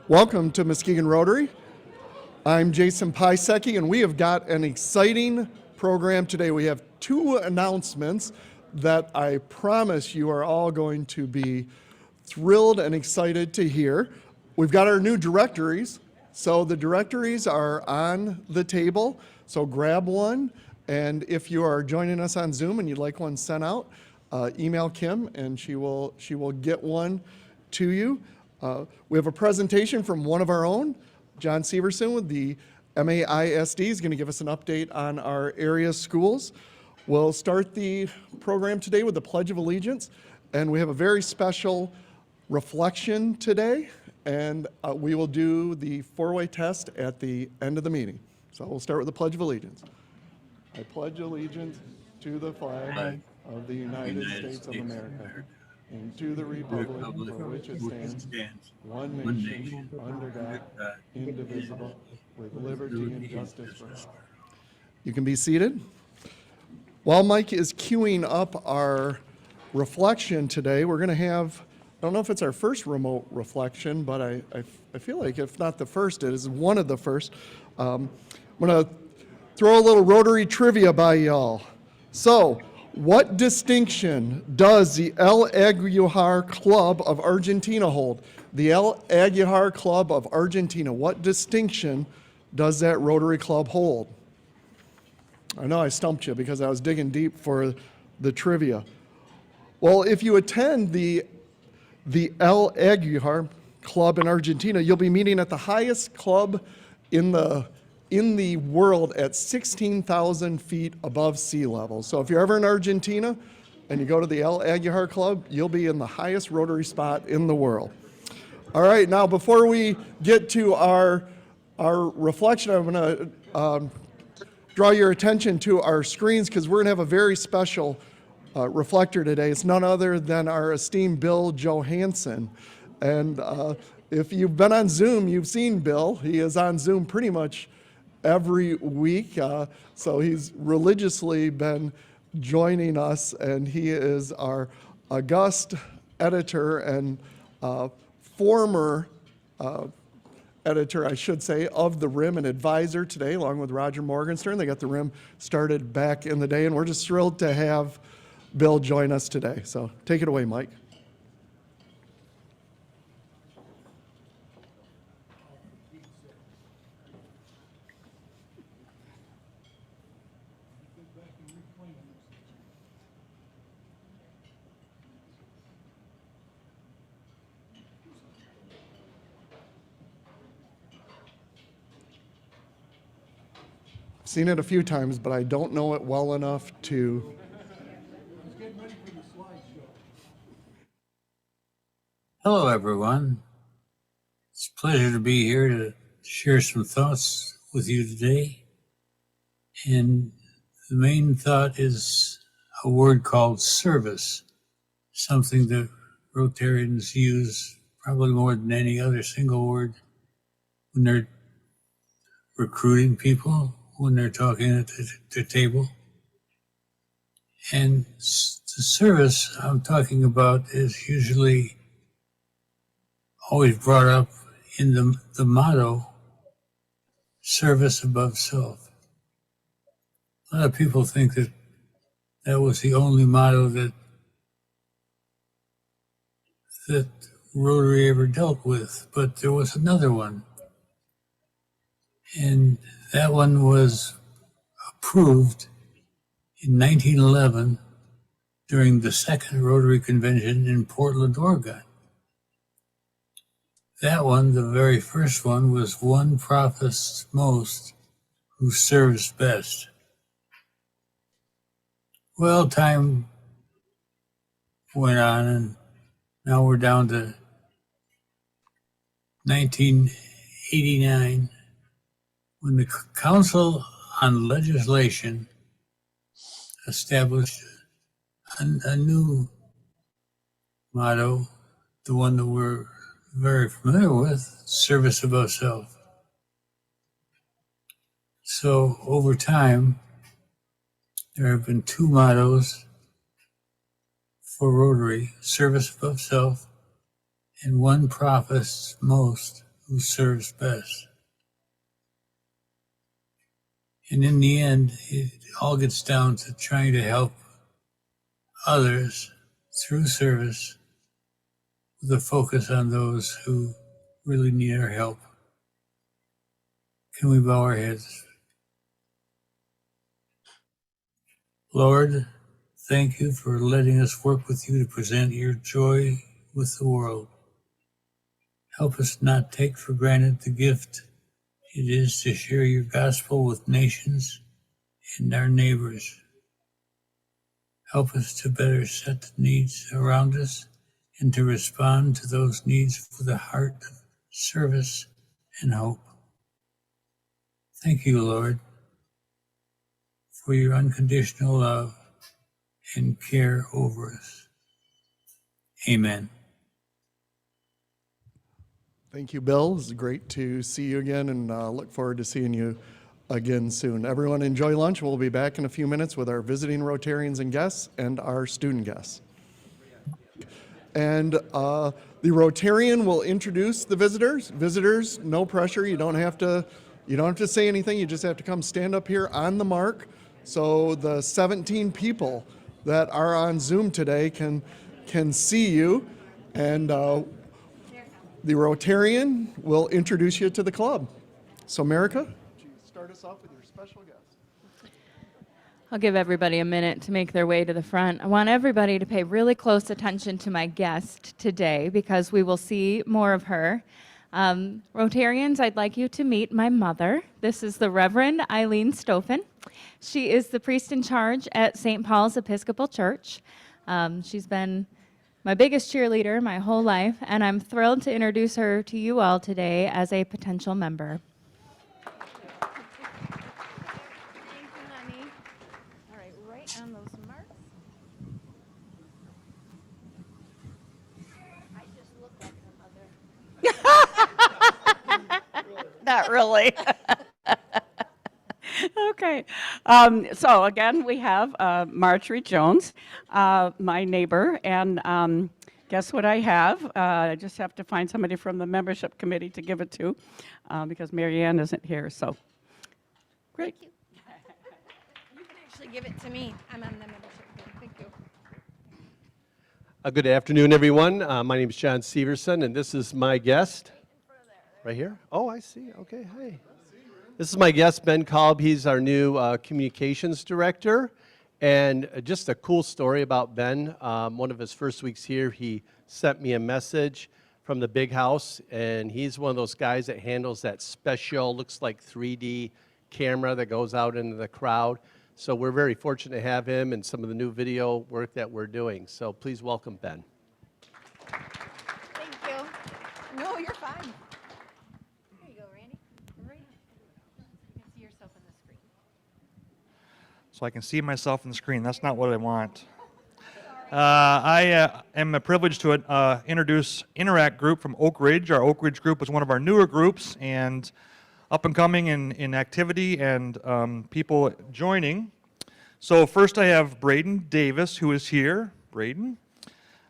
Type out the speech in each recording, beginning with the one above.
Welcome to Muskegon Rotary. I'm Jason Pisecki, and we have got an exciting program today. We have two announcements that I promise you are all going to be thrilled and excited to hear. We've got our new directories. So the directories are on the table, so grab one. And if you are joining us on Zoom and you'd like one sent out, email Kim and she will get one to you. We have a presentation from one of our own, John Severson with the MAISD is going to give us an update on our area schools. We'll start the program today with the Pledge of Allegiance, and we have a very special reflection today, and we will do the four-way test at the end of the meeting. So we'll start with the Pledge of Allegiance. I pledge allegiance to the flag of the United States of America and to the republic for which it stands, one nation, under God, indivisible, with liberty and justice for all. You can be seated. While Mike is queuing up our reflection today, we're going to have, I don't know if it's our first remote reflection, but I feel like if not the first, it is one of the first. I'm going to throw a little Rotary trivia by y'all. So, what distinction does the El Aguilar Club of Argentina hold? The El Aguilar Club of Argentina, what distinction does that Rotary Club hold? I know I stumped you because I was digging deep for the trivia. Well, if you attend the El Aguilar Club in Argentina, you'll be meeting at the highest club in the world at 16,000 feet above sea level. So if you're ever in Argentina and you go to the El Aguilar Club, you'll be in the highest Rotary spot in the world. All right, now before we get to our reflection, I'm going to draw your attention to our screens because we're going to have a very special reflector today. It's none other than our esteemed Bill Johansson. And if you've been on Zoom, you've seen Bill. He is on Zoom pretty much every week, so he's religiously been joining us, and he is our august editor and former editor, I should say, of the RIM and advisor today, along with Roger Morgenstern. They got the RIM started back in the day, and we're just thrilled to have Bill join us today. So take it away, Mike. Seen it a few times, but I don't know it well enough to. Hello, everyone. It's a pleasure to be here to share some thoughts with you today. And the main thought is a word called service, something that Rotarians use probably more than any other single word when they're recruiting people, when they're talking at the table. And the service I'm talking about is usually always brought up in the motto, service above self. A lot of people think that was the only motto that Rotary ever dealt with, but there was another one. And that one was approved in 1911 during the second Rotary Convention in Portland, Oregon. That one, the very first one, was one profits most who serves best. Well, time went on, and now we're down to 1989, when the Council on Legislation established a new motto, the one that we're very familiar with, service above self. So over time, there have been two mottos for Rotary, service above self, and one profits most who serves best. And in the end, it all gets down to trying to help others through service with a focus on those who really need our help. Can we bow our heads? Lord, thank you for letting us work with you to present your joy with the world. Help us not take for granted the gift it is to share your gospel with nations and our neighbors. Help us to better set the needs around us and to respond to those needs with a heart of service and hope. Thank you, Lord, for your unconditional love and care over us. Amen. Thank you, Bill. It's great to see you again, and look forward to seeing you again soon. Everyone enjoy lunch. We'll be back in a few minutes with our visiting Rotarians and guests and our student guests. And the Rotarian will introduce the visitors. Visitors, no pressure. You don't have to say anything. You just have to come stand up here on the mark, so the 17 people that are on Zoom today can see you, and the Rotarian will introduce you to the club. So, America, would you start us off with your special guest? I'll give everybody a minute to make their way to the front. I want everybody to pay really close attention to my guest today because we will see more of her. Rotarians, I'd like you to meet my mother. This is the Reverend Eileen Stofan. She is the priest in charge at St. Paul's Episcopal Church. She's been my biggest cheerleader my whole life, and I'm thrilled to introduce her to you all today as a potential member. On those marks. I just look like her mother. Not really. Okay. So again, we have Marjorie Jones, my neighbor, and guess what I have? I just have to find somebody from the membership committee to give it to, because Marianne isn't here. So, great. Thank you. You can actually give it to me. I'm on the membership board. Thank you. Good afternoon, everyone. My name is John Severson, and this is my guest. Right here? Oh, I see. Okay, hi. This is my guest, Ben Cobb. He's our new communications director. And just a cool story about Ben. One of his first weeks here, he sent me a message from the big house, and he's one of those guys that handles that special, looks like 3D camera that goes out into the crowd. So we're very fortunate to have him and some of the new video work that we're doing. So please welcome Ben. Thank you. No, you're fine. Here you go, Randy. Right. You can see yourself on the screen. So I can see myself on the screen. That's not what I want. I am privileged to introduce Interact Group from Oak Ridge. Our Oak Ridge group is one of our newer groups and up and coming in activity and people joining. So first I have Braden Davis, who is here. Braden.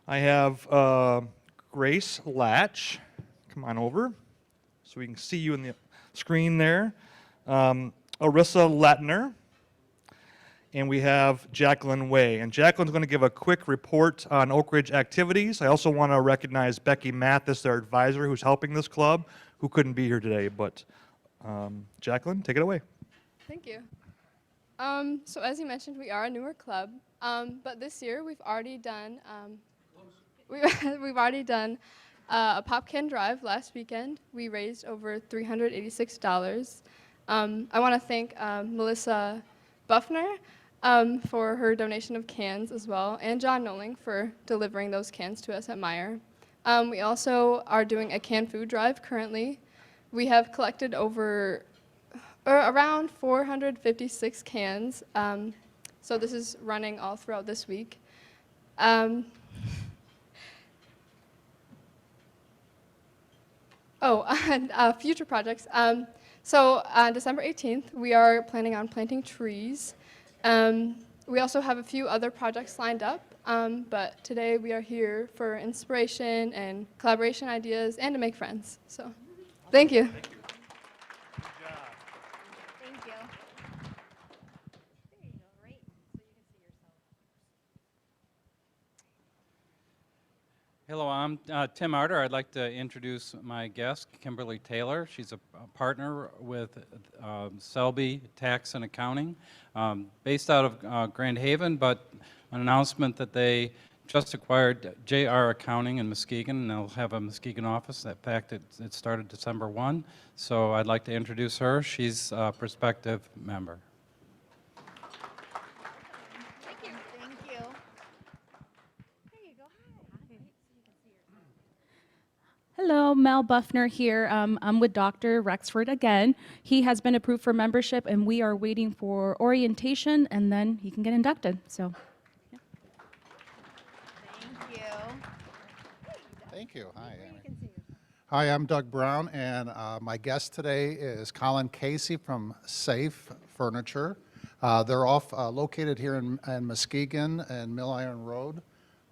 I have Grace Latch. Come on over so we can see you in the screen there. Arissa Latner. And we have Jacqueline Way. And Jacqueline's going to give a quick report on Oak Ridge activities. I also want to recognize Becky Mathis, our advisor, who's helping this club, who couldn't be here today. But Jacqueline, take it away. Thank you. So as you mentioned, we are a newer club, but this year we've already done a pop can drive last weekend. We raised over $386. I want to thank Melissa Buffner for her donation of cans as well, and John Noling for delivering those cans to us at Meyer. We also are doing a canned food drive currently. We have collected around 456 cans, so this is running all throughout this week. And future projects. So on December 18th, we are planning on planting trees. We also have a few other projects lined up, but today we are here for inspiration and collaboration ideas and to make friends. So, Thank you. Thank you. There you go, right, so you can see yourself. Hello, I'm Tim Arter. I'd like to introduce my guest, Kimberly Taylor. She's a partner with Selby Tax and Accounting, based out of Grand Haven, but an announcement that they just acquired JR Accounting in Muskegon, and they'll have a Muskegon office. In fact, it started December 1, so I'd like to introduce her. She's a prospective member. Thank you. Thank you. There you go. Hi. So you can see yourself. Hello, Mel Buffner here. I'm with Dr. Rexford again. He has been approved for membership, and we are waiting for orientation, and then he can get inducted. So, yeah. Thank you. Thank you. Hi, So you Amy. can see yourself. Hi, I'm Doug Brown, and my guest today is Colin Casey from Safe Furniture. They're located here in Muskegon and Mill Iron Road.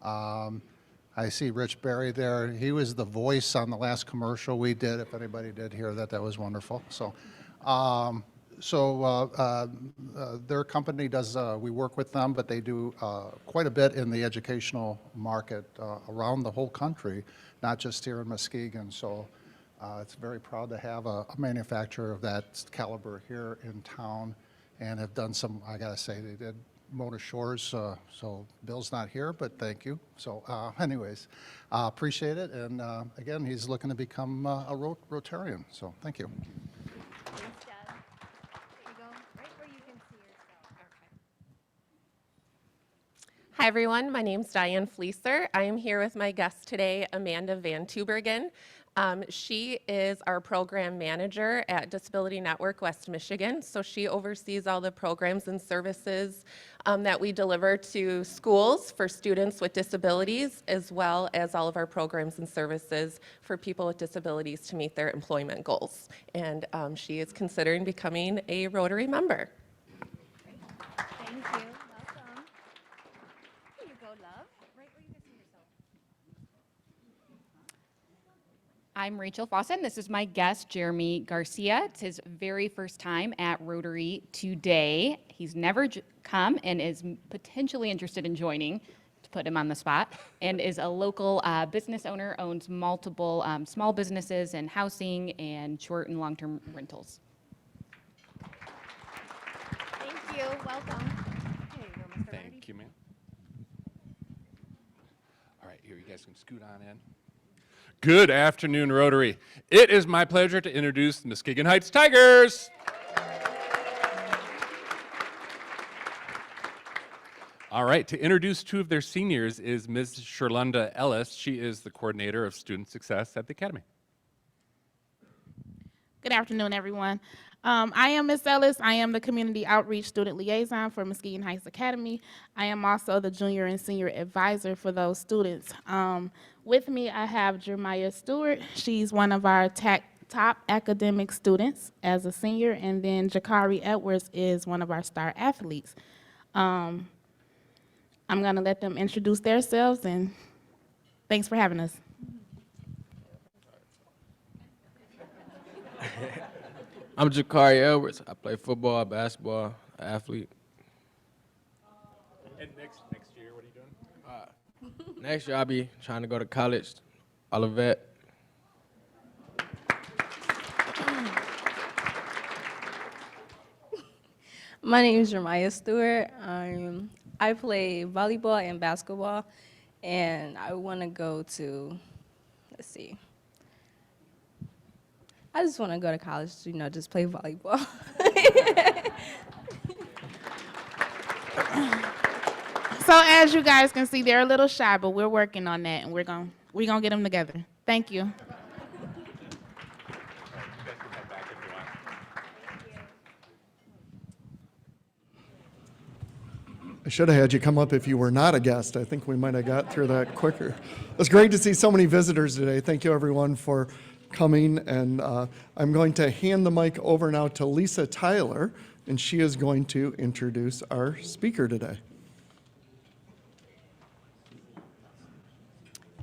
I see Rich Berry there. He was the voice on the last commercial we did. If anybody did hear that, that was wonderful. Their company does, we work with them, but they do quite a bit in the educational market around the whole country, not just here in Muskegon. So it's very proud to have a manufacturer of that caliber here in town, and have done some, I gotta say, they did Mona Shores, so Bill's not here, but thank you. So anyways, appreciate it. And again, he's looking to become a Rotarian, so thank you. Thanks, Dad. There you go, right where you can see yourself. Okay. Hi, everyone. My name's Diane Fleeser. I am here with my guest today, Amanda Van Tubergen. She is our program manager at Disability Network West Michigan. So she oversees all the programs and services that we deliver to schools for students with disabilities, as well as all of our programs and services for people with disabilities to meet their employment goals. And she is considering becoming a Rotary member. Thank you. Welcome. Here you go, love. Right where you can see yourself. I'm Rachel Fawcett. This is my guest, Jeremy Garcia. It's his very first time at Rotary today. He's never come and is potentially interested in joining, to put him on the spot, and is a local business owner, owns multiple small businesses and housing and short and long-term rentals. Thank you. Welcome. Here you go, Mr. Hardy. Thank you, ma'am. All right, here, you guys can scoot on in. Good afternoon, Rotary. It is my pleasure to introduce the Muskegon Heights Tigers. All right, to introduce two of their seniors is Ms. Sherlunda Ellis. She is the coordinator of student success at the Academy. Good afternoon, everyone. I am Ms. Ellis. I am the Community Outreach Student Liaison for Muskegon Heights Academy. I am also the Junior and Senior Advisor for those students. With me, I have Jeremiah Stewart. She's one of our top academic students as a senior, and then Jakari Edwards is one of our star athletes. I'm going to let them introduce themselves, and thanks for having us. I'm Jakari Edwards. I play football, basketball, athlete. And next year, what are you doing? Next year, I'll be trying to go to college, Olivet. My name is Jeremiah Stewart. I play volleyball and basketball, and I want to go to, let's see. I just want to go to college, just play volleyball. So as you guys can see, they're a little shy, but we're working on that, and we're gonna get them together. Thank you. I should have had you come up if you were not a guest. I think we might have got through that quicker. It's great to see so many visitors today. Thank you, everyone, for coming. And I'm going to hand the mic over now to Lisa Tyler, and she is going to introduce our speaker today.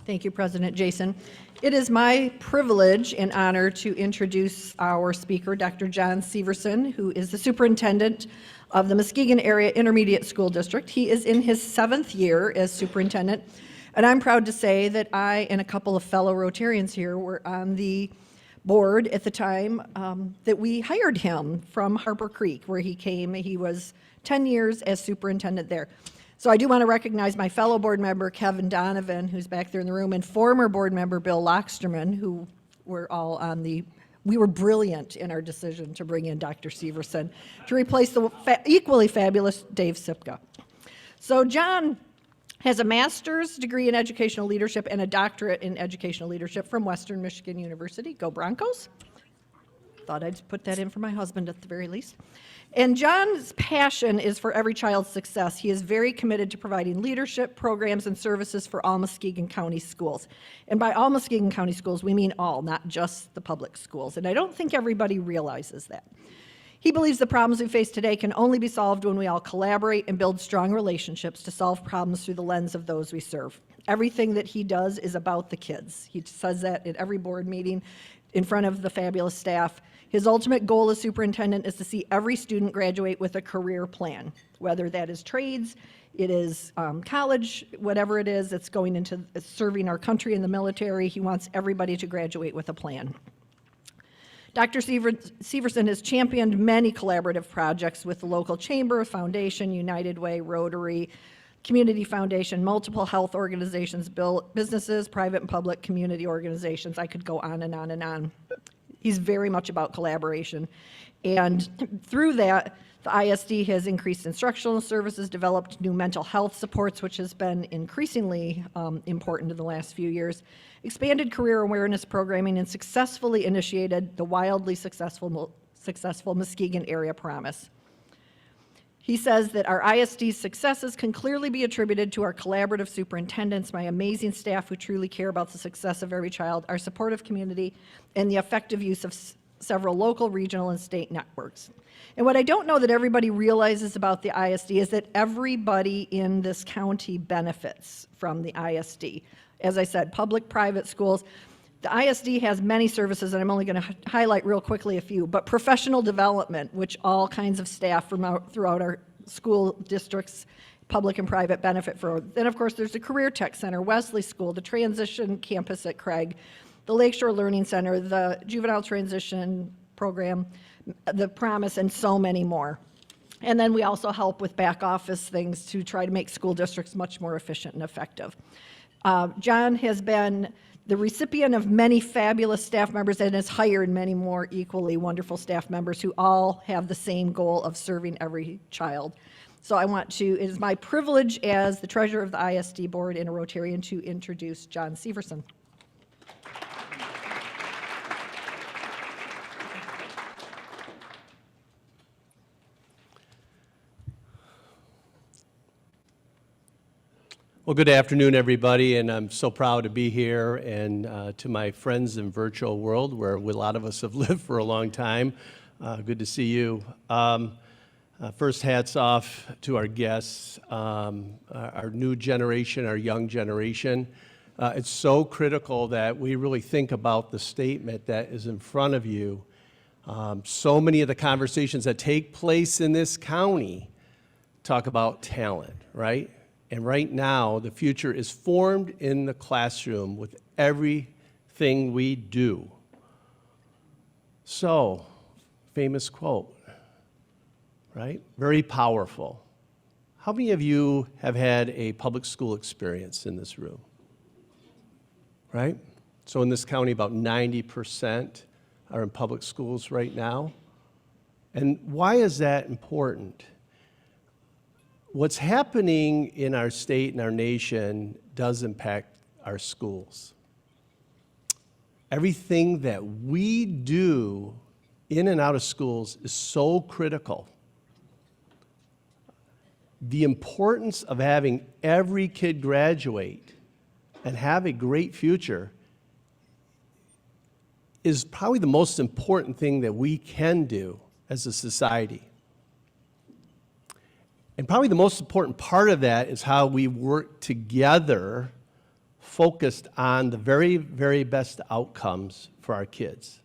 Thank you, President Jason. It is my privilege and honor to introduce our speaker, Dr. John Severson, who is the superintendent of the Muskegon Area Intermediate School District. He is in his 7th year as superintendent, and I'm proud to say that I and a couple of fellow Rotarians here were on the board at the time that we hired him from Harper Creek, where he came. He was 10 years as superintendent there. So I do want to recognize my fellow board member, Kevin Donovan, who's back there in the room, and former board member, Bill Locksterman, who were all on the, we were brilliant in our decision to bring in Dr. Severson to replace the equally fabulous Dave Sipka. So John has a master's degree in educational leadership and a doctorate in educational leadership from Western Michigan University. Go Broncos. Thought I'd put that in for my husband at the very least. And John's passion is for every child's success. He is very committed to providing leadership, programs, and services for all Muskegon County schools. And by all Muskegon County schools, we mean all, not just the public schools. And I don't think everybody realizes that. He believes the problems we face today can only be solved when we all collaborate and build strong relationships to solve problems through the lens of those we serve. Everything that he does is about the kids. He says that at every board meeting in front of the fabulous staff. His ultimate goal as superintendent is to see every student graduate with a career plan, whether that is trades, it is college, whatever it is that's going into serving our country in the military. He wants everybody to graduate with a plan. Dr. Severson has championed many collaborative projects with the local chamber, foundation, United Way, Rotary, Community Foundation, multiple health organizations, businesses, private and public community organizations. I could go on and on and on. He's very much about collaboration. And through that, the ISD has increased instructional services, developed new mental health supports, which has been increasingly important in the last few years, expanded career awareness programming, and successfully initiated the wildly successful Muskegon Area Promise. He says that our ISD's successes can clearly be attributed to our collaborative superintendents, my amazing staff who truly care about the success of every child, our supportive community, and the effective use of several local, regional, and state networks. And what I don't know that everybody realizes about the ISD is that everybody in this county benefits from the ISD. As I said, public, private schools. The ISD has many services, and I'm only going to highlight real quickly a few, but professional development, which all kinds of staff throughout our school districts, public and private, benefit from. Then, of course, there's the Career Tech Center, Wesley School, the Transition Campus at Craig, the Lakeshore Learning Center, the Juvenile Transition Program, the Promise, and so many more. And then we also help with back office things to try to make school districts much more efficient and effective. John has been the recipient of many fabulous staff members and has hired many more equally wonderful staff members who all have the same goal of serving every child. So it is my privilege as the treasurer of the ISD board and a Rotarian to introduce John Severson. Well, good afternoon, everybody, and I'm so proud to be here, and to my friends in virtual world, where a lot of us have lived for a long time, good to see you. First, hats off to our guests, our new generation, our young generation. It's so critical that we really think about the statement that is in front of you. So many of the conversations that take place in this county talk about talent, right? And right now, the future is formed in the classroom with everything we do. So, famous quote, right? Very powerful. How many of you have had a public school experience in this room? Right? So in this county, about 90% are in public schools right now. And why is that important? What's happening in our state and our nation does impact our schools. Everything that we do in and out of schools is so critical. The importance of having every kid graduate and have a great future is probably the most important thing that we can do as a society. And probably the most important part of that is how we work together focused on the very, very best outcomes for our kids.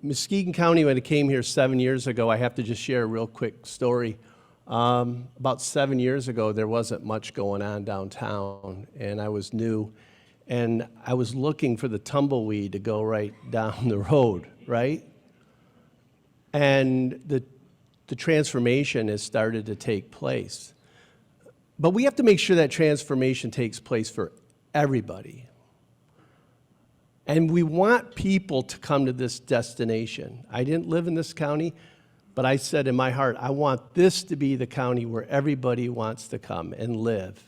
Muskegon County, when it came here 7 years ago, I have to just share a real quick story. About 7 years ago, there wasn't much going on downtown, and I was new, and I was looking for the tumbleweed to go right down the road, right? And the transformation has started to take place. But we have to make sure that transformation takes place for everybody. And we want people to come to this destination. I didn't live in this county, but I said in my heart, I want this to be the county where everybody wants to come and live.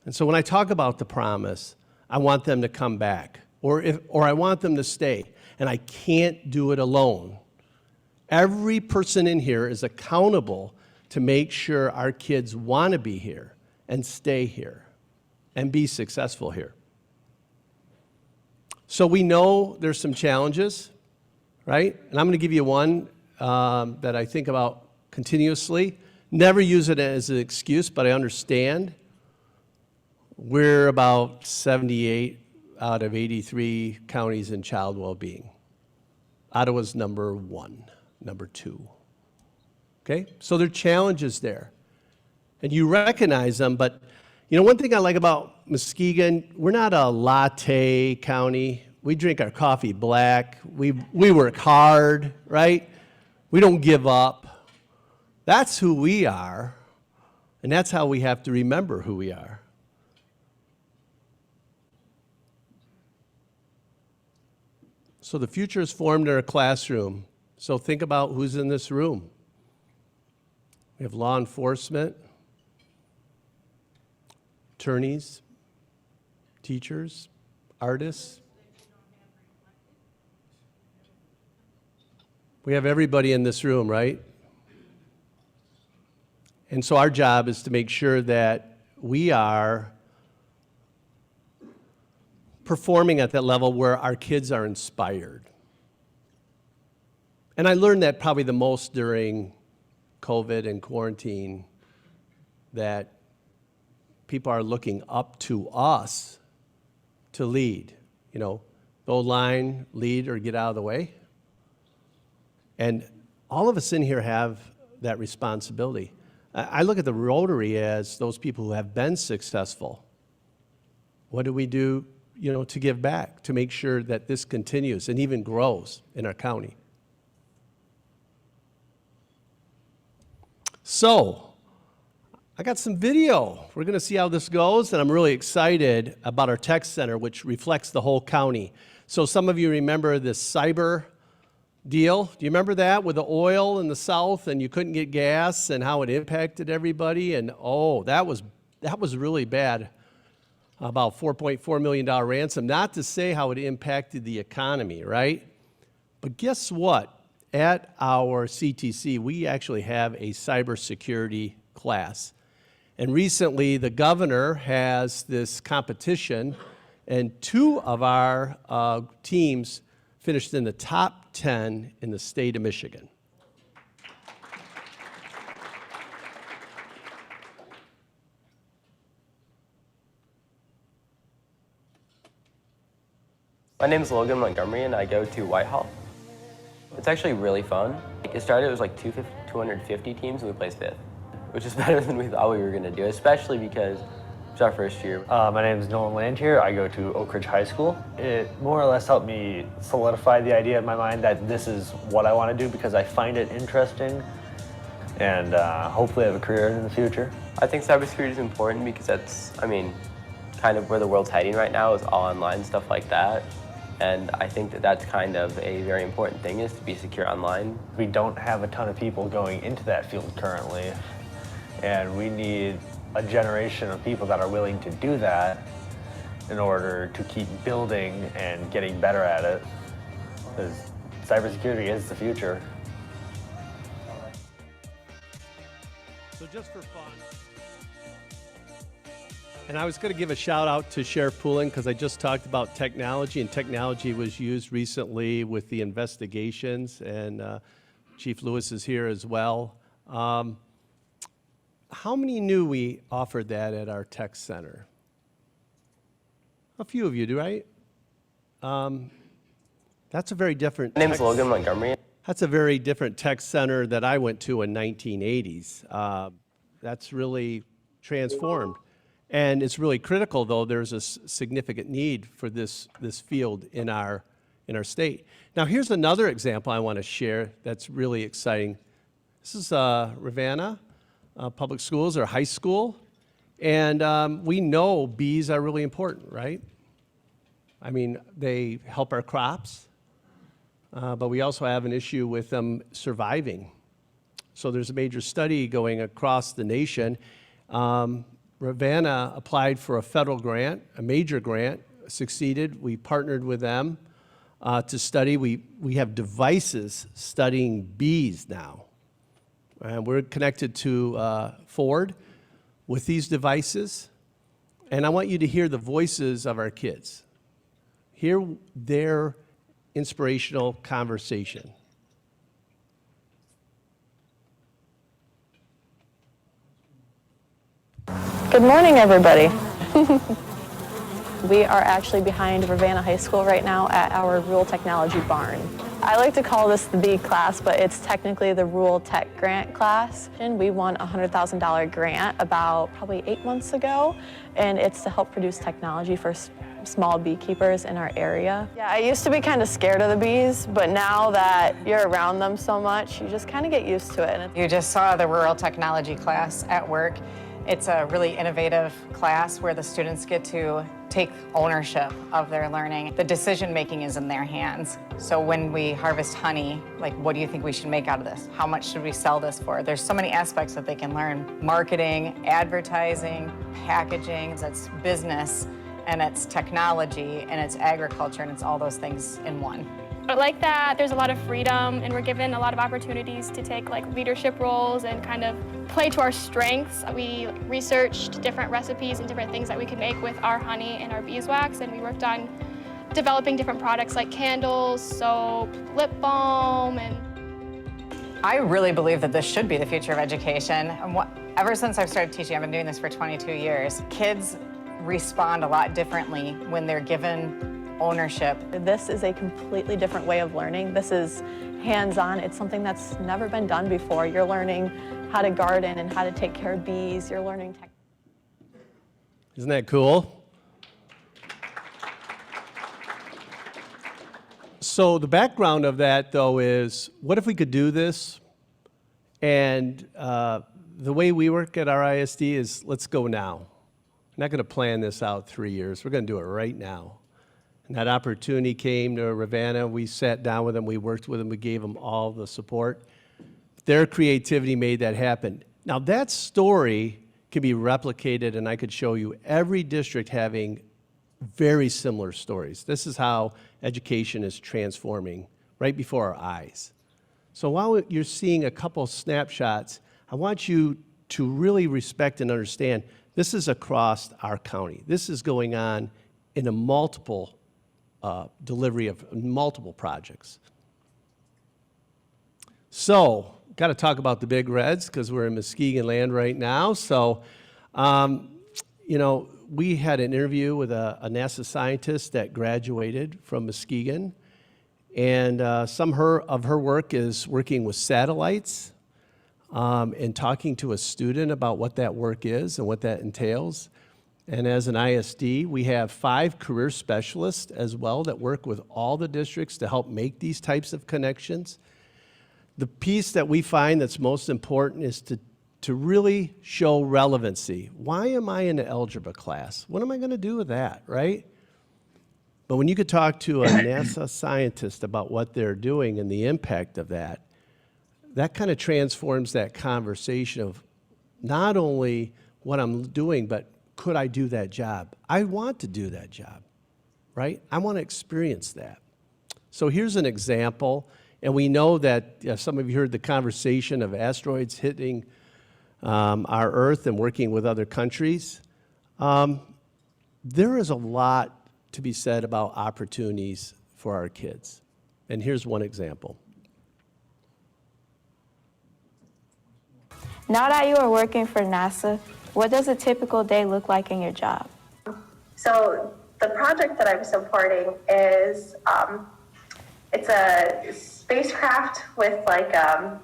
And so when I talk about the promise, I want them to come back, or I want them to stay. And I can't do it alone. Every person in here is accountable to make sure our kids want to be here and stay here and be successful here. So we know there's some challenges, right? And I'm going to give you one that I think about continuously. Never use it as an excuse, but I understand. We're about 78 out of 83 counties in child well-being. Ottawa's number 1, number 2. Okay? So there are challenges there. And you recognize them, but you know, one thing I like about Muskegon, we're not a latte county. We drink our coffee black. We work hard, right? We don't give up. That's who we are, and that's how we have to remember who we are. So the future is formed in our classroom. So think about who's in this room. We have law enforcement, attorneys, teachers, artists. We have everybody in this room, right? And so our job is to make sure that we are performing at that level where our kids are inspired. And I learned that probably the most during COVID and quarantine, that people are looking up to us to lead. You know, the old line, lead or get out of the way. And all of us in here have that responsibility. I look at the Rotary as those people who have been successful. What do we do, you know, to give back, to make sure that this continues and even grows in our county? So, I got some video. We're going to see how this goes, and I'm really excited about our tech center, which reflects the whole county. So some of you remember this cyber deal. Do you remember that with the oil in the south and you couldn't get gas and how it impacted everybody? And oh, that was really bad. About $4.4 million ransom. Not to say how it impacted the economy, right? But guess what? At our CTC, we actually have a cybersecurity class. And recently, the governor has this competition, and 2 of our teams finished in the top 10 in the state of Michigan. My name is Logan Montgomery, and I go to Whitehall. It's actually really fun. It started, it was like 250 teams, and we placed 5th, which is better than we thought we were going to do, especially because it's our first year. My name is Nolan Lantier. I go to Oak Ridge High School. It more or less helped me solidify the idea in my mind that this is what I want to do because I find it interesting and hopefully have a career in the future. I think cybersecurity is important because that's, I mean, kind of where the world's heading right now is all online, stuff like that. And I think that that's kind of a very important thing, is to be secure online. We don't have a ton of people going into that field currently, and we need a generation of people that are willing to do that in order to keep building and getting better at it, because cybersecurity is the future. So just for fun. And I was going to give a shout out to Sheriff Poulin because I just talked about technology, and technology was used recently with the investigations, and Chief Lewis is here as well. How many knew we offered that at our tech center? A few of you do, right? That's a very different. My name's Logan Montgomery. That's a very different tech center that I went to in 1980s. That's really transformed. And it's really critical, though, there's a significant need for this field in our state. Now, here's another example I want to share that's really exciting. This is Ravenna Public Schools, or high school. And we know bees are really important, right? I mean, they help our crops, but we also have an issue with them surviving. So there's a major study going across the nation. Ravenna applied for a federal grant, a major grant, succeeded. We partnered with them to study. We have devices studying bees now. And we're connected to Ford with these devices. And I want you to hear the voices of our kids. Hear their inspirational conversation. Good morning, everybody. We are actually behind Ravenna High School right now at our Rural Technology Barn. I like to call this the B class, but it's technically the Rural Tech Grant class. And we won a $100,000 grant about probably 8 months ago, and it's to help produce technology for small beekeepers in our area. Yeah, I used to be kind of scared of the bees, but now that you're around them so much, you just kind of get used to it. You just saw the Rural Technology class at work. It's a really innovative class where the students get to take ownership of their learning. The decision making is in their hands. So when we harvest honey, like, what do you think we should make out of this? How much should we sell this for? There's so many aspects that they can learn. Marketing, advertising, packaging, that's business, and it's technology, and it's agriculture, and it's all those things in one. I like that there's a lot of freedom and we're given a lot of opportunities to take like leadership roles and kind of play to our strengths. We researched different recipes and different things that we could make with our honey and our beeswax, and we worked on developing different products like candles, soap, lip balm, and I really believe that this should be the future of education. Ever since I've started teaching, I've been doing this for 22 years, kids respond a lot differently when they're given ownership. This is a completely different way of learning. This is hands-on. It's something that's never been done before. You're learning how to garden and how to take care of bees. You're learning tech. Isn't that cool? So the background of that, though, is what if we could do this? And the way we work at our ISD is let's go now. I'm not going to plan this out 3 years. We're going to do it right now. And that opportunity came to Ravenna. We sat down with them, we worked with them, we gave them all the support. Their creativity made that happen. Now that story can be replicated, and I could show you every district having very similar stories. This is how education is transforming right before our eyes. So while you're seeing a couple snapshots, I want you to really respect and understand this is across our county. This is going on in a multiple delivery of multiple projects. So, got to talk about the Big Reds because we're in Muskegon land right now. So, you know, we had an interview with a NASA scientist that graduated from Muskegon, and some of her work is working with satellites and talking to a student about what that work is and what that entails. And as an ISD, we have 5 career specialists as well that work with all the districts to help make these types of connections. The piece that we find that's most important is to really show relevancy. Why am I in an algebra class? What am I going to do with that, right? But when you could talk to a NASA scientist about what they're doing and the impact of that, that kind of transforms that conversation of not only what I'm doing, but could I do that job? I want to do that job, right? I want to experience that. So here's an example, and we know that some of you heard the conversation of asteroids hitting our Earth and working with other countries. There is a lot to be said about opportunities for our kids, and here's one example. Now that you are working for NASA, what does a typical day look like in your job? So the project that I'm supporting is, it's a spacecraft with like a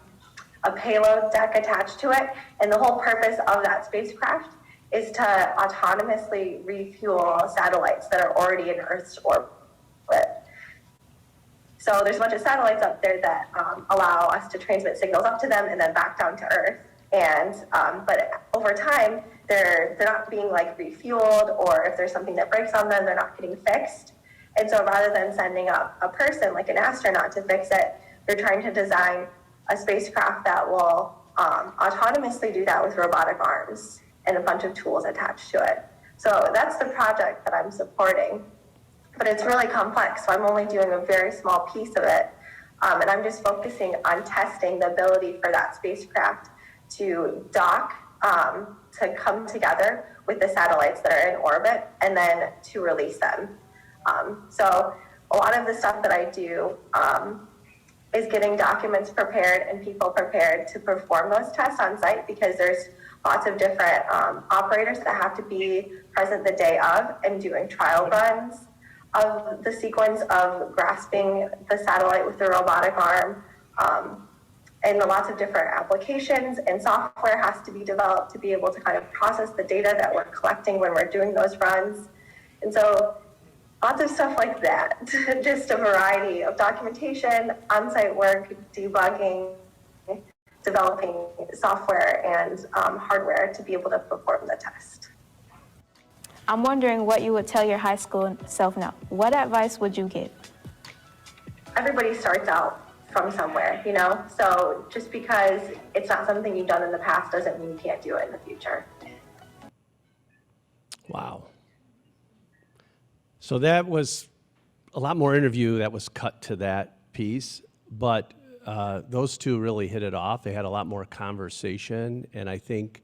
payload deck attached to it. And the whole purpose of that spacecraft is to autonomously refuel satellites that are already in Earth's orbit. So there's a bunch of satellites up there that allow us to transmit signals up to them and then back down to Earth. And but over time, they're not being like refueled, or if there's something that breaks on them, they're not getting fixed. And so rather than sending up a person like an astronaut to fix it, they're trying to design a spacecraft that will autonomously do that with robotic arms and a bunch of tools attached to it. So that's the project that I'm supporting. But it's really complex, so I'm only doing a very small piece of it. And I'm just focusing on testing the ability for that spacecraft to dock, to come together with the satellites that are in orbit, and then to release them. So a lot of the stuff that I do is getting documents prepared and people prepared to perform those tests on site, because there's lots of different operators that have to be present the day of and doing trial runs of the sequence of grasping the satellite with the robotic arm, and lots of different applications and software has to be developed to be able to kind of process the data that we're collecting when we're doing those runs. And so lots of stuff like that, just a variety of documentation, on-site work, debugging, developing software and hardware to be able to perform the test. I'm wondering what you would tell your high school self now. What advice would you give? Everybody starts out from somewhere, you know? So just because it's not something you've done in the past doesn't mean you can't do it in the future. Wow. So that was a lot more interview that was cut to that piece, but those two really hit it off. They had a lot more conversation, and I think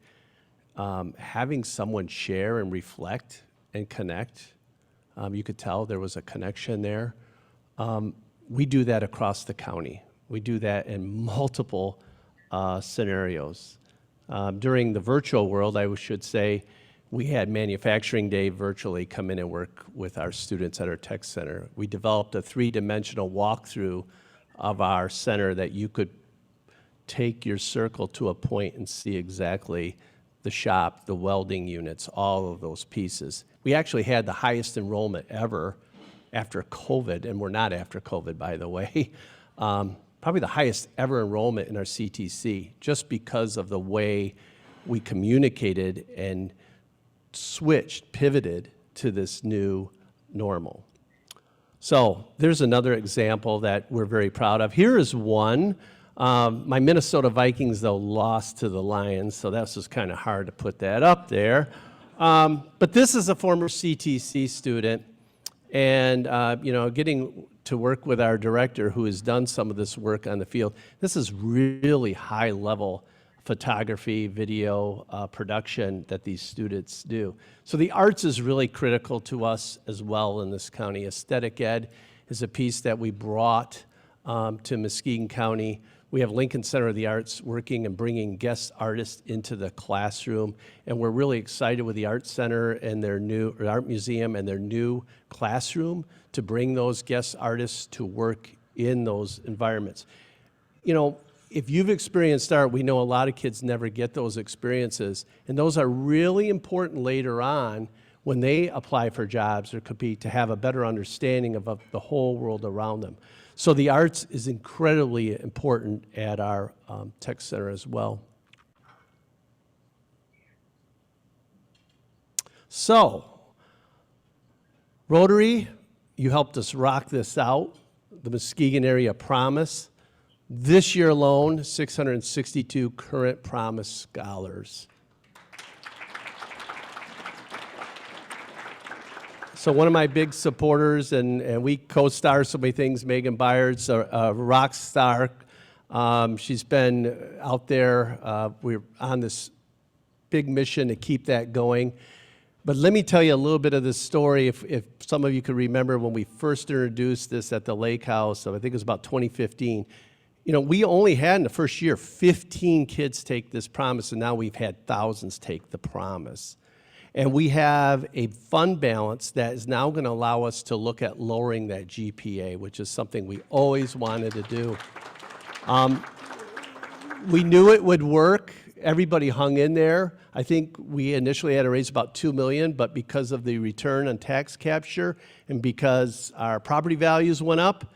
having someone share and reflect and connect, you could tell there was a connection there. We do that across the county. We do that in multiple scenarios. During the virtual world, I should say, we had Manufacturing Day virtually come in and work with our students at our tech center. We developed a three-dimensional walkthrough of our center that you could take your circle to a point and see exactly the shop, the welding units, all of those pieces. We actually had the highest enrollment ever after COVID, and we're not after COVID, by the way. Probably the highest ever enrollment in our CTC, just because of the way we communicated and switched, pivoted to this new normal. So there's another example that we're very proud of. Here is one. My Minnesota Vikings, though, lost to the Lions, so that's just kind of hard to put that up there. But this is a former CTC student, and getting to work with our director who has done some of this work on the field. This is really high-level photography, video production that these students do. So the arts is really critical to us as well in this county. Aesthetic ed is a piece that we brought to Muskegon County. We have Lincoln Center of the Arts working and bringing guest artists into the classroom, and we're really excited with the Art Center and their new Art Museum and their new classroom to bring those guest artists to work in those environments. You know, if you've experienced art, we know a lot of kids never get those experiences, and those are really important later on when they apply for jobs or compete to have a better understanding of the whole world around them. So the arts is incredibly important at our tech center as well. So, Rotary, you helped us rock this out, the Muskegon Area Promise. This year alone, 662 current Promise scholars. So one of my big supporters, and we co-star so many things, Megan Byard's a rock star. She's been out there. We're on this big mission to keep that going. But let me tell you a little bit of this story, if some of you could remember when we first introduced this at the Lake House, so I think it was about 2015. You know, we only had in the first year 15 kids take this promise, and now we've had thousands take the promise. And we have a fund balance that is now going to allow us to look at lowering that GPA, which is something we always wanted to do. We knew it would work. Everybody hung in there. I think we initially had to raise about $2 million, but because of the return on tax capture and because our property values went up,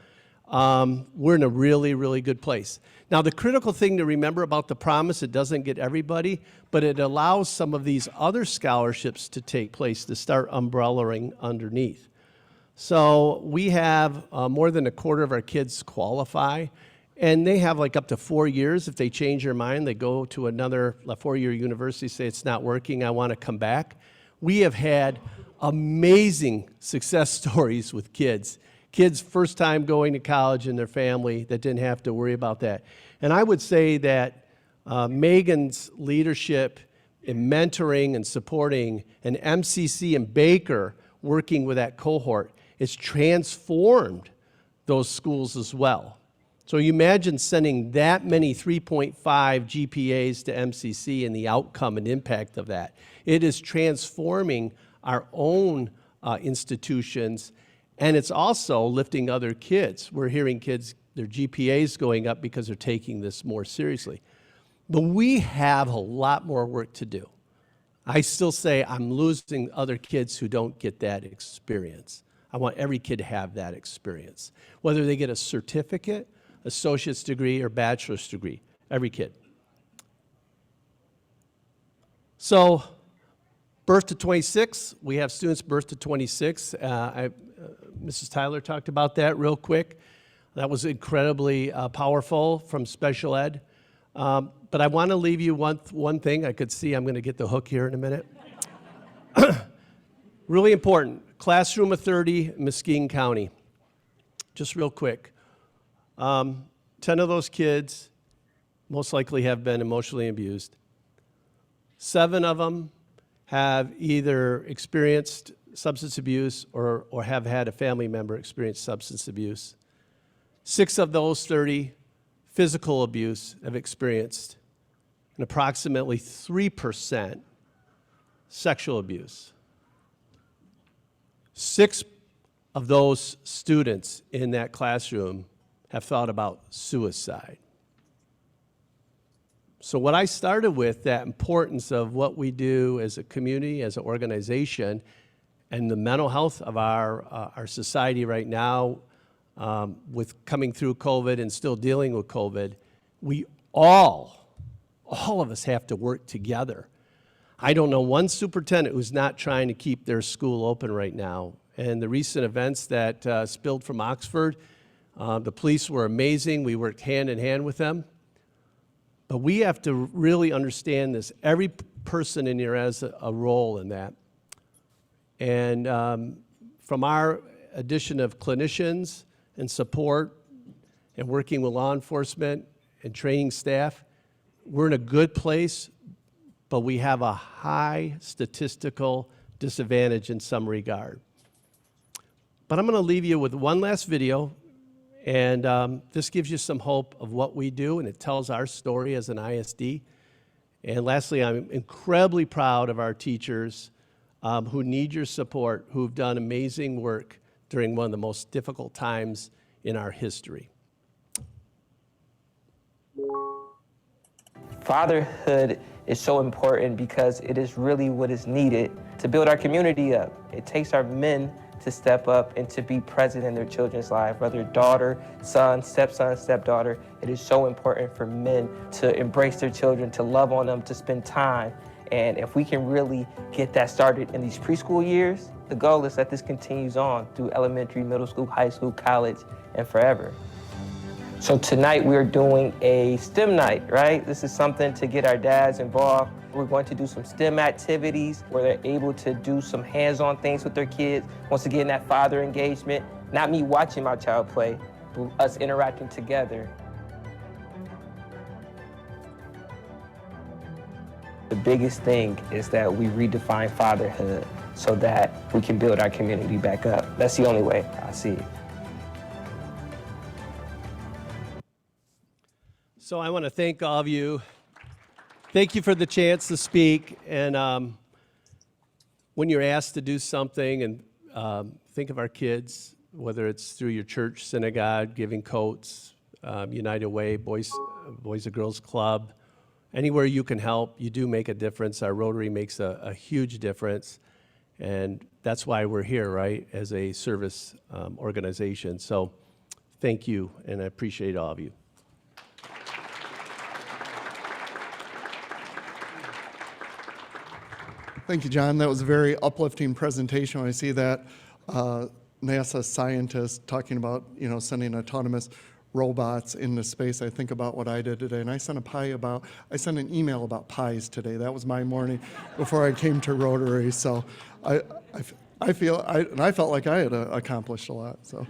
we're in a really, really good place. Now, the critical thing to remember about the promise, it doesn't get everybody, but it allows some of these other scholarships to take place, to start umbrellaing underneath. So we have more than a quarter of our kids qualify, and they have like up to 4 years. If they change their mind, they go to another 4-year university, say it's not working, I want to come back. We have had amazing success stories with kids. Kids first time going to college in their family that didn't have to worry about that. And I would say that Megan's leadership in mentoring and supporting, and MCC and Baker working with that cohort, has transformed those schools as well. So you imagine sending that many 3.5 GPAs to MCC and the outcome and impact of that. It is transforming our own institutions, and it's also lifting other kids. We're hearing kids, their GPAs going up because they're taking this more seriously. But we have a lot more work to do. I still say I'm losing other kids who don't get that experience. I want every kid to have that experience, whether they get a certificate, associate's degree, or bachelor's degree, every kid. So, birth to 26, we have students birth to 26. Mrs. Tyler talked about that real quick. That was incredibly powerful from special ed. But I want to leave you one thing. I could see I'm going to get the hook here in a minute. Really important. Classroom of 30, Muskegon County. Just real quick. 10 of those kids most likely have been emotionally abused. 7 of them have either experienced substance abuse or have had a family member experience substance abuse. 6 of those 30 physical abuse have experienced, and approximately 3% sexual abuse. 6 of those students in that classroom have thought about suicide. So what I started with, that importance of what we do as a community, as an organization, and the mental health of our society right now, with coming through COVID and still dealing with COVID, we all of us have to work together. I don't know one superintendent who's not trying to keep their school open right now. And the recent events that spilled from Oxford, the police were amazing. We worked hand in hand with them. But we have to really understand this. Every person in here has a role in that. And from our addition of clinicians and support and working with law enforcement and training staff, we're in a good place, but we have a high statistical disadvantage in some regard. But I'm going to leave you with one last video, and this gives you some hope of what we do, and it tells our story as an ISD. And lastly, I'm incredibly proud of our teachers who need your support, who've done amazing work during one of the most difficult times in our history. Fatherhood is so important because it is really what is needed to build our community up. It takes our men to step up and to be present in their children's life, whether daughter, son, stepdaughter. It is so important for men to embrace their children, to love on them, to spend time. And if we can really get that started in these preschool years, the goal is that this continues on through elementary, middle school, high school, college, and forever. So tonight we're doing a STEM night, right? This is something to get our dads involved. We're going to do some STEM activities where they're able to do some hands-on things with their kids. Once again, that father engagement, not me watching my child play, but us interacting together. The biggest thing is that we redefine fatherhood so that we can build our community back up. That's the only way I see it. So I want to thank all of you. Thank you for the chance to speak. And when you're asked to do something, and think of our kids, whether it's through your church, synagogue, giving coats, United Way, Boys and Girls Club, anywhere you can help, you do make a difference. Our Rotary makes a huge difference, and that's why we're here, right, as a service organization. So thank you, and I appreciate all of you. Thank you, John. That was a very uplifting presentation. When I see that NASA scientist talking about, sending autonomous robots into space, I think about what I did today. And I sent an email about pies today. That was my morning before I came to Rotary. So I felt like I had accomplished a lot. So,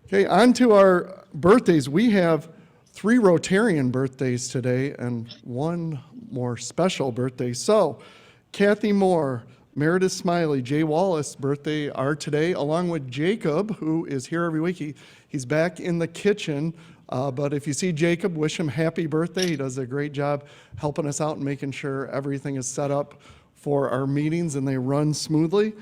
okay, on to our birthdays. We have 3 Rotarian birthdays today and 1 more special birthday. So, Kathy Moore, Meredith Smiley, Jay Wallace birthday are today, along with Jacob, who is here every week. He's back in the kitchen, but if you see Jacob, wish him happy birthday. He does a great job helping us out and making sure everything is set up for our meetings and they run smoothly.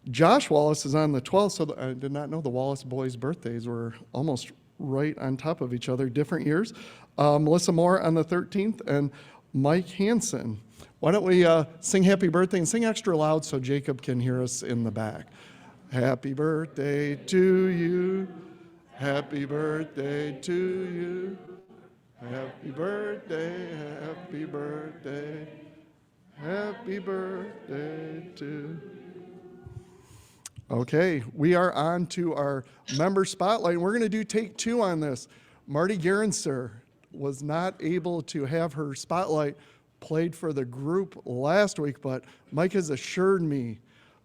Josh Wallace is on the 12th, so I did not know the Wallace boys' birthdays were almost right on top of each other, different years. Melissa Moore on the 13th, and Mike Hansen. Why don't we sing happy birthday and sing extra loud so Jacob can hear us in the back. Happy birthday to you. Happy birthday to you. Happy birthday, happy birthday. Happy birthday to. Okay, we are on to our member spotlight, and we're going to do take 2 on this. Marty Gerenser was not able to have her spotlight played for the group last week, but Mike has assured me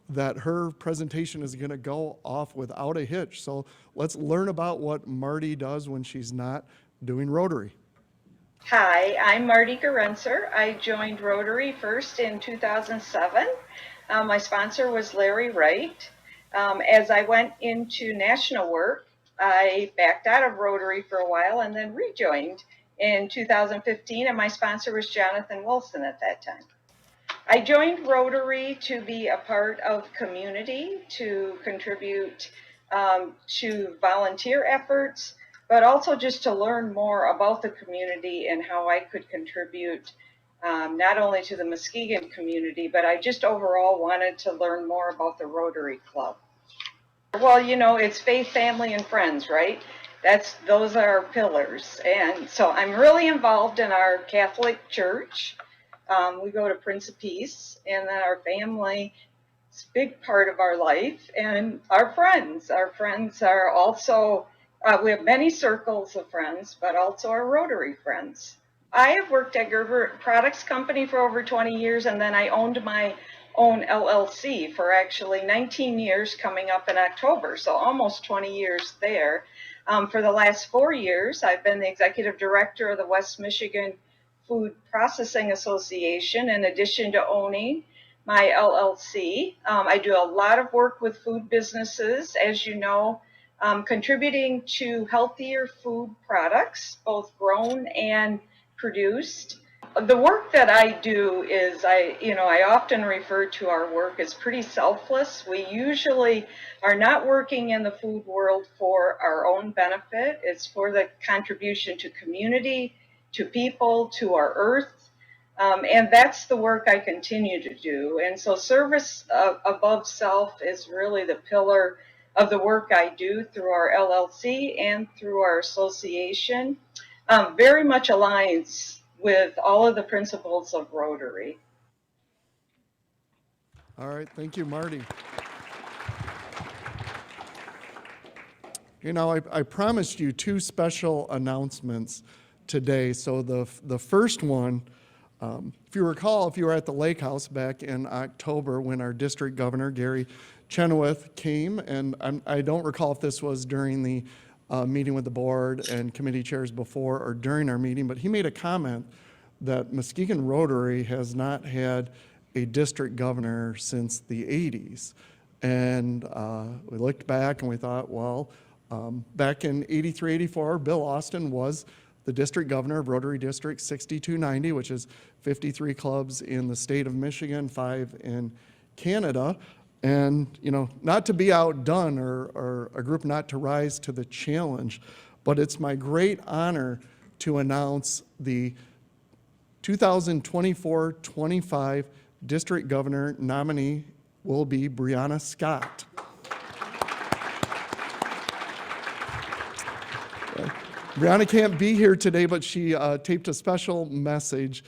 that her presentation is going to go off without a hitch. So let's learn about what Marty does when she's not doing Rotary. Hi, I'm Marty Gerenser. I joined Rotary first in 2007. My sponsor was Larry Wright. As I went into national work, I backed out of Rotary for a while and then rejoined in 2015, and my sponsor was Jonathan Wilson at that time. I joined Rotary to be a part of community, to contribute to volunteer efforts, but also just to learn more about the community and how I could contribute not only to the Muskegon community, but I just overall wanted to learn more about the Rotary Club. Well, it's faith, family, and friends, right? Those are our pillars. And so I'm really involved in our Catholic church. We go to Prince of Peace, and then our family is a big part of our life. And our friends are also, we have many circles of friends, but also our Rotary friends. I have worked at Gerber Products Company for over 20 years, and then I owned my own LLC for actually 19 years coming up in October, so almost 20 years there. For the last 4 years, I've been the executive director of the West Michigan Food Processing Association, in addition to owning my LLC. I do a lot of work with food businesses, as you know, contributing to healthier food products, both grown and produced. The work that I do is, I often refer to our work as pretty selfless. We usually are not working in the food world for our own benefit. It's for the contribution to community, to people, to our earth. And that's the work I continue to do. And so service above self is really the pillar of the work I do through our LLC and through our association. Very much aligns with all of the principles of Rotary. All right, thank you, Marty. I promised you 2 special announcements today. So the first one, if you recall, if you were at the Lake House back in October when our district governor, Gary Chenoweth, came, and I don't recall if this was during the meeting with the board and committee chairs before or during our meeting, but he made a comment that Muskegon Rotary has not had a district governor since the 80s. And we looked back and we thought, well, back in 83, 84, Bill Austin was the district governor of Rotary District 6290, which is 53 clubs in the state of Michigan, 5 in Canada. And, you know, not to be outdone or a group not to rise to the challenge, but it's my great honor to announce the 2024-25 district governor nominee will be Brianna Scott. Brianna can't be here today, but she taped a special message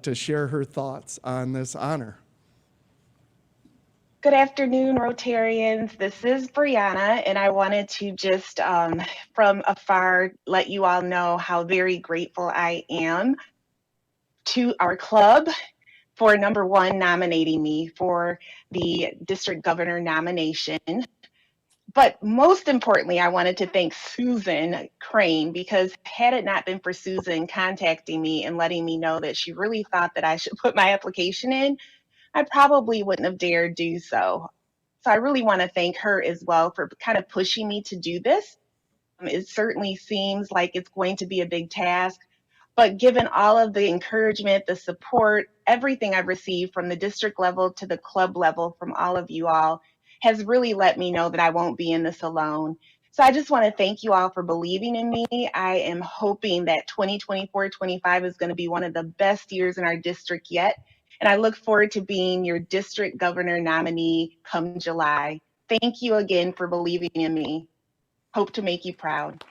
to share her thoughts on this honor. Good afternoon, Rotarians. This is Brianna, and I wanted to just from afar let you all know how very grateful I am to our club for number one nominating me for the district governor nomination. But most importantly, I wanted to thank Susan Crane, because had it not been for Susan contacting me and letting me know that she really thought that I should put my application in, I probably wouldn't have dared do so. So I really want to thank her as well for kind of pushing me to do this. It certainly seems like it's going to be a big task, but given all of the encouragement, the support, everything I've received from the district level to the club level from all of you all has really let me know that I won't be in this alone. So I just want to thank you all for believing in me. I am hoping that 2024-25 is going to be one of the best years in our district yet. And I look forward to being your district governor nominee come July. Thank you again for believing in me. Hope to make you proud.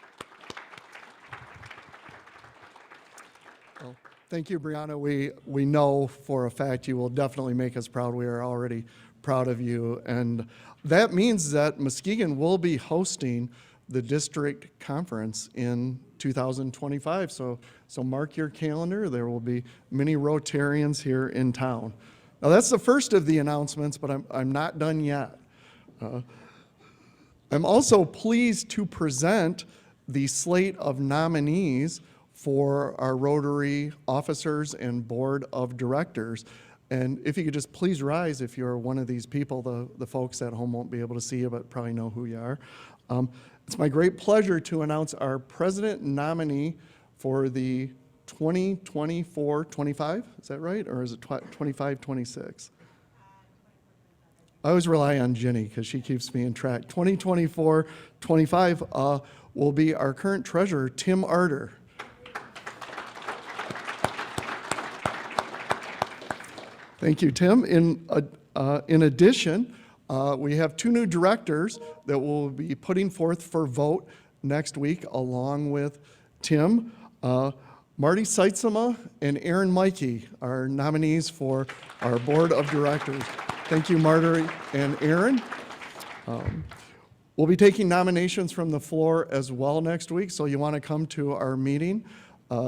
Well, thank you, Brianna. We know for a fact you will definitely make us proud. We are already proud of you. And that means that Muskegon will be hosting the district conference in 2025. So mark your calendar. There will be many Rotarians here in town. Now that's the first of the announcements, but I'm not done yet. I'm also pleased to present the slate of nominees for our Rotary officers and board of directors. And if you could just please rise if you're one of these people. The folks at home won't be able to see you, but probably know who you are. It's my great pleasure to announce our president nominee for the 2024-25, is that right? Or is it 25-26? I always rely on Jenny because she keeps me in track. 2024-25 will be our current treasurer, Tim Arter. Thank you, Tim. In addition, we have 2 new directors that we'll be putting forth for vote next week along with Tim. Marty Seitzema and Aaron Mikey are nominees for our board of directors. Thank you, Marty and Aaron. We'll be taking nominations from the floor as well next week, so you want to come to our meeting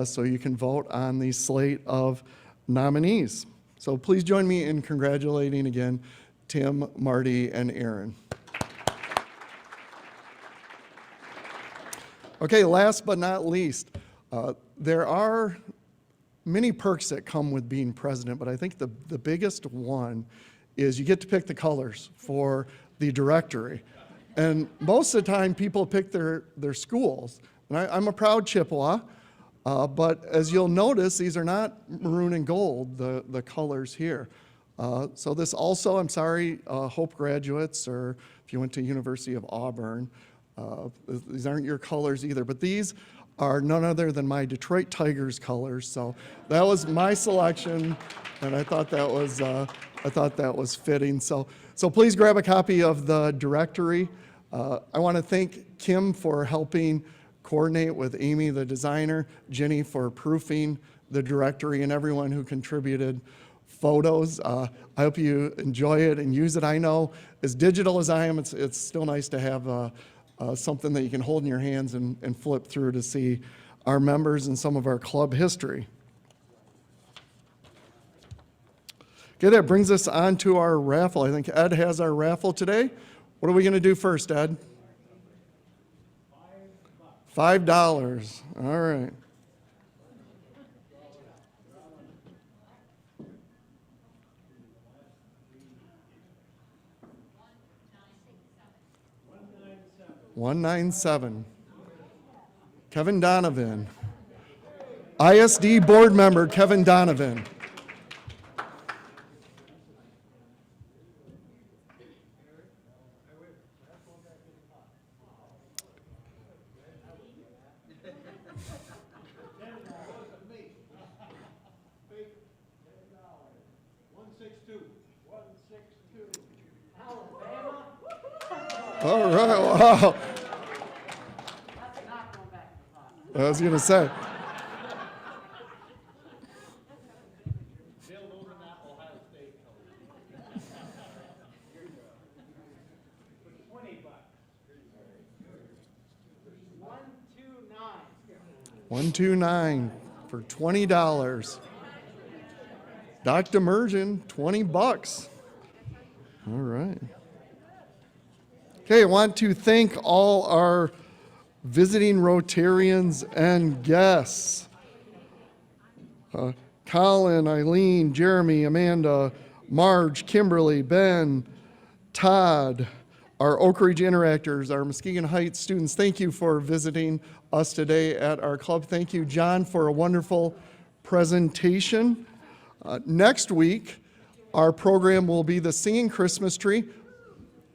so you can vote on the slate of nominees. So please join me in congratulating again Tim, Marty, and Aaron. Okay, last but not least, there are many perks that come with being president, but I think the biggest one is you get to pick the colors for the directory. And most of the time, people pick their schools. And I'm a proud Chippewa, but as you'll notice, these are not maroon and gold, the colors here. So this also, I'm sorry, Hope graduates, or if you went to University of Auburn, these aren't your colors either, but these are none other than my Detroit Tigers colors. So that was my selection, and I thought that was fitting. So please grab a copy of the directory. I want to thank Kim for helping coordinate with Amy, the designer, Jenny for proofing the directory, and everyone who contributed photos. I hope you enjoy it and use it. I know as digital as I am, it's still nice to have something that you can hold in your hands and flip through to see our members and some of our club history. Okay, that brings us on to our raffle. I think Ed has our raffle today. What are we going to do first, Ed? $5. All right. $197. Kevin Donovan. ISD Board Member Kevin Donovan. All right, wow. I was going to say. $129 for $20. Dr. Mergen, $20. All right. Okay, I want to thank all our visiting Rotarians and guests. Colin, Eileen, Jeremy, Amanda, Marge, Kimberly, Ben, Todd, our Oak Ridge Interactors, our Muskegon Heights students, thank you for visiting us today at our club. Thank you, John, for a wonderful presentation. Next week, our program will be the Singing Christmas Tree.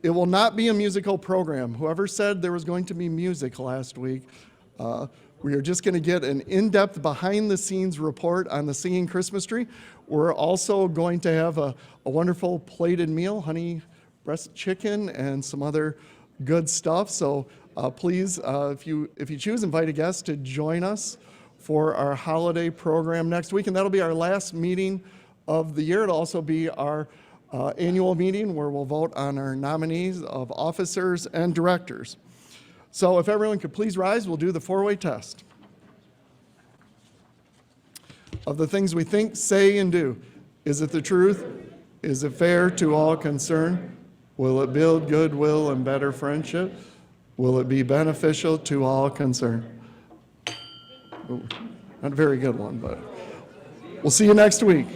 It will not be a musical program. Whoever said there was going to be music last week, we are just going to get an in-depth behind-the-scenes report on the Singing Christmas Tree. We're also going to have a wonderful plated meal, honey breast chicken, and some other good stuff. So please, if you choose, invite a guest to join us for our holiday program next week. And that'll be our last meeting of the year. It'll also be our annual meeting where we'll vote on our nominees of officers and directors. So if everyone could please rise, we'll do the four-way test. Of the things we think, say, and do, is it the truth? Is it fair to all concerned? Will it build goodwill and better friendship? Will it be beneficial to all concerned? Ooh, not a very good one, but we'll see you next week.